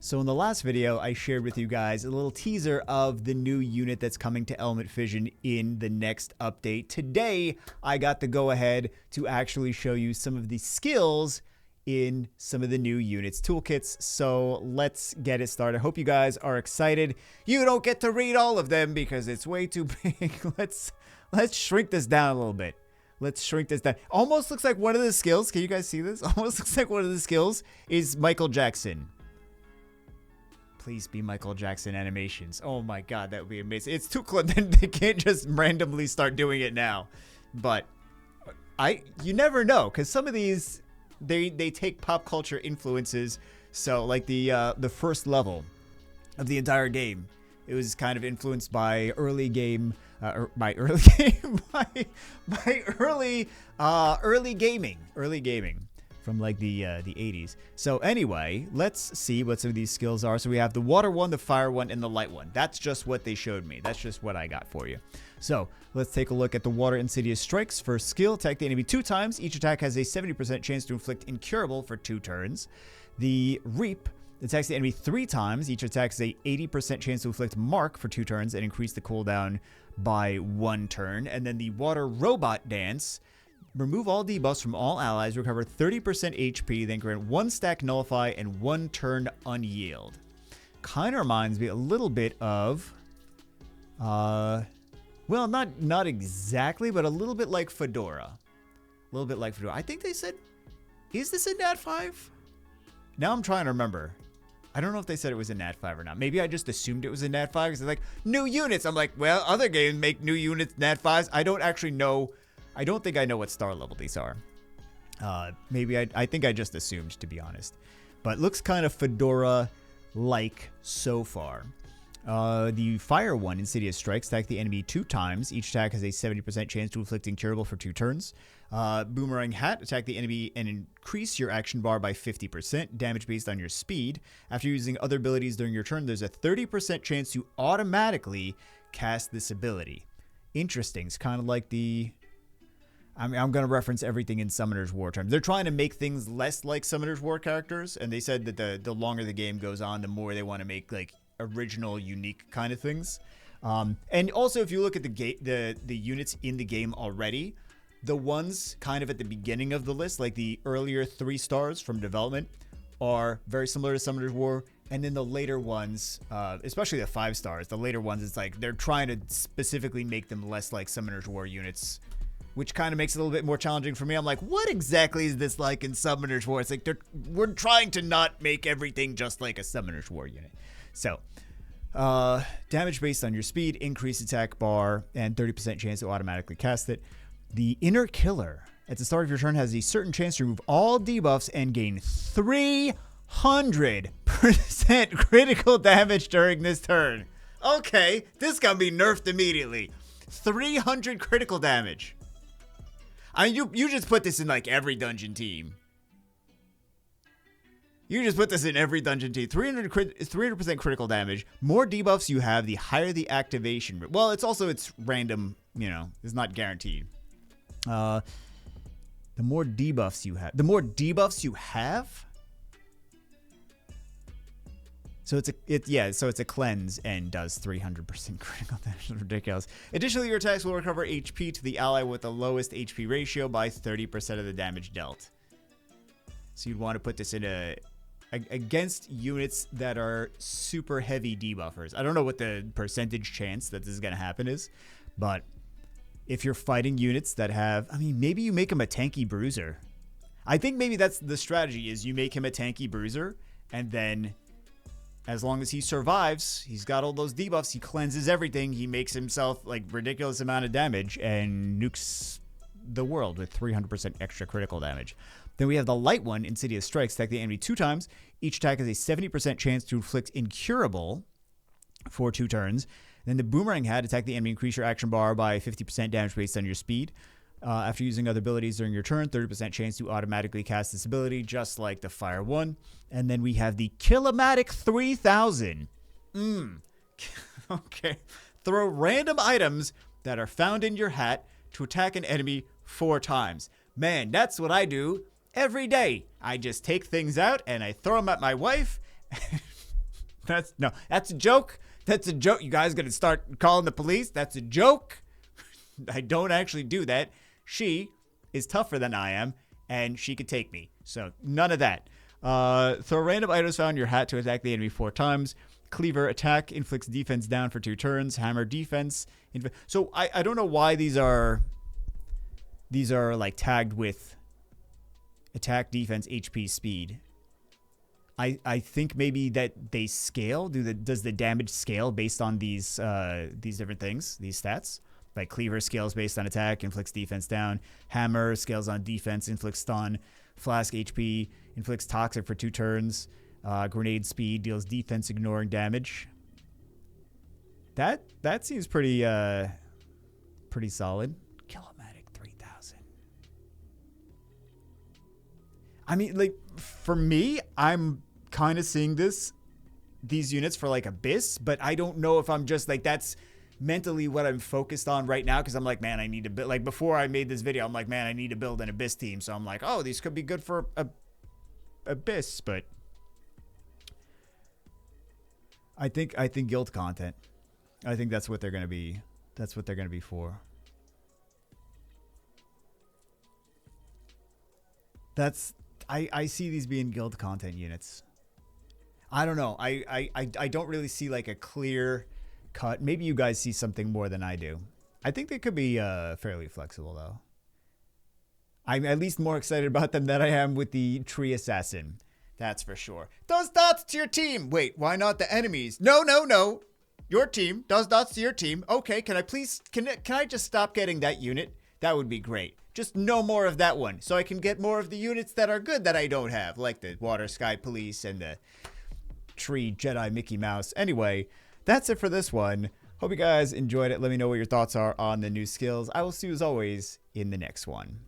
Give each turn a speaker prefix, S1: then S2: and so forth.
S1: So in the last video, I shared with you guys a little teaser of the new unit that's coming to Element Fission in the next update. Today, I got the go-ahead to actually show you some of the skills in some of the new units toolkits. So let's get it started. I hope you guys are excited. You don't get to read all of them because it's way too big. Let's shrink this down a little bit. Let's shrink this down. Almost looks like one of the skills. Can you guys see this? Almost looks like one of the skills is Michael Jackson. Please be Michael Jackson animations. Oh my god, that would be amazing. It's too close. They can't just randomly start doing it now. But you never know, because some of these they take pop culture influences. So like the first level of the entire game, it was kind of influenced by early gaming. From like the 80s. So anyway, let's see what some of these skills are. So we have the water one, the fire one, and the light one. That's just what they showed me. That's just what I got for you. So let's take a look at the water insidious strikes. First skill, attack the enemy 2 times. Each attack has a 70% chance to inflict incurable for 2 turns. The reap attacks the enemy 3 times. Each attack has a 80% chance to inflict mark for 2 turns and increase the cooldown by 1 turn. And then the water robot dance. Remove all debuffs from all allies, recover 30% HP, then grant 1 stack nullify and 1 turn unyield. Kind of reminds me a little bit of, well, not exactly, but a little bit like Fedora. A little bit like Fedora. I think they said, is this a Nat 5? Now I'm trying to remember. I don't know if they said it was a Nat 5 or not. Maybe I just assumed it was a Nat 5 because they're like, new units. I'm like, well, other games make new units Nat 5s. I don't actually know. I don't think I know what star level these are. Maybe I think I just assumed, to be honest. But looks kind of Fedora-like so far. The fire one, Insidious Strikes, attack the enemy 2 times. Each attack has a 70% chance to inflict incurable for 2 turns. Boomerang Hat, attack the enemy and increase your action bar by 50%, damage based on your speed. After using other abilities during your turn, there's a 30% chance to automatically cast this ability. Interesting. It's kind of like the... I'm going to reference everything in Summoner's War terms. They're trying to make things less like Summoner's War characters, and they said that the longer the game goes on, the more they want to make like original, unique kind of things. And also, if you look at the units in the game already, the ones kind of at the beginning of the list, like the earlier 3 stars from development, are very similar to Summoner's War. And then the later ones, especially the 5 stars, the later ones, it's like they're trying to specifically make them less like Summoner's War units, which kind of makes it a little bit more challenging for me. I'm like, what exactly is this like in Summoner's War? It's like we're trying to not make everything just like a Summoner's War unit. So, damage based on your speed, increased attack bar, and 30% chance to automatically cast it. The Inner Killer, at the start of your turn, has a certain chance to remove all debuffs and gain 300% critical damage during this turn. Okay, this got me nerfed immediately. 300 critical damage. I mean, you just put this in like every dungeon team. You just put this in every dungeon team. 300% critical damage. More debuffs you have, the higher the activation. Well, it's random, it's not guaranteed. The more debuffs you have. The more debuffs you have? So it's a cleanse and does 300% critical damage. Ridiculous. Additionally, your attacks will recover HP to the ally with the lowest HP ratio by 30% of the damage dealt. So you'd want to put this in against units that are super heavy debuffers. I don't know what the percentage chance that this is going to happen is, but if you're fighting units that have, maybe you make him a tanky bruiser. I think maybe that's the strategy, is you make him a tanky bruiser, and then as long as he survives, he's got all those debuffs, he cleanses everything, he makes himself like ridiculous amount of damage and nukes the world with 300% extra critical damage. Then we have the light one, Insidious Strikes, attack the enemy 2 times. Each attack has a 70% chance to inflict incurable for 2 turns. Then the Boomerang Hat, attack the enemy, increase your action bar by 50% damage based on your speed. After using other abilities during your turn, 30% chance to automatically cast this ability, just like the Fire one. And then we have the Killomatic 3000. Okay. Throw random items that are found in your hat to attack an enemy 4 times. Man, that's what I do every day. I just take things out and I throw them at my wife That's a joke. That's a joke. You guys gonna start calling the police? That's a joke. I don't actually do that. She is tougher than I am, and she could take me. So none of that. Throw random items found in your hat to attack the enemy 4 times. Cleaver attack inflicts defense down for 2 turns. Hammer defense. So I don't know why these are like tagged with attack, defense, HP, speed. I think maybe that they scale. Does the damage scale based on these different things, these stats? Like Cleaver scales based on attack, inflicts defense down. Hammer scales on defense, inflicts stun. Flask HP inflicts toxic for 2 turns. Grenade speed deals defense ignoring damage. That seems pretty solid. Kilomatic 3000. I mean, like, for me, I'm kind of seeing these units for like Abyss, but I don't know if I'm just like, that's mentally what I'm focused on right now, because I'm like, man, I need to build, like, before I made this video, I'm like, man, I need to build an Abyss team. So I'm like, oh, these could be good for Abyss, but I think guild content. I think that's what they're gonna be. That's what they're gonna be for. I see these being guild content units. I don't know. I don't really see like a clear cut. Maybe you guys see something more than I do. I think they could be fairly flexible though. I'm at least more excited about them than I am with the tree assassin. That's for sure. Does dots to your team. Wait, why not the enemies? No. Your team does dots to your team. Okay, can I please, can I just stop getting that unit? That would be great. Just no more of that one, so I can get more of the units that are good that I don't have, like the Water Sky Police and the Tree Jedi Mickey Mouse. Anyway, that's it for this one. Hope you guys enjoyed it. Let me know what your thoughts are on the new skills. I will see you as always in the next one.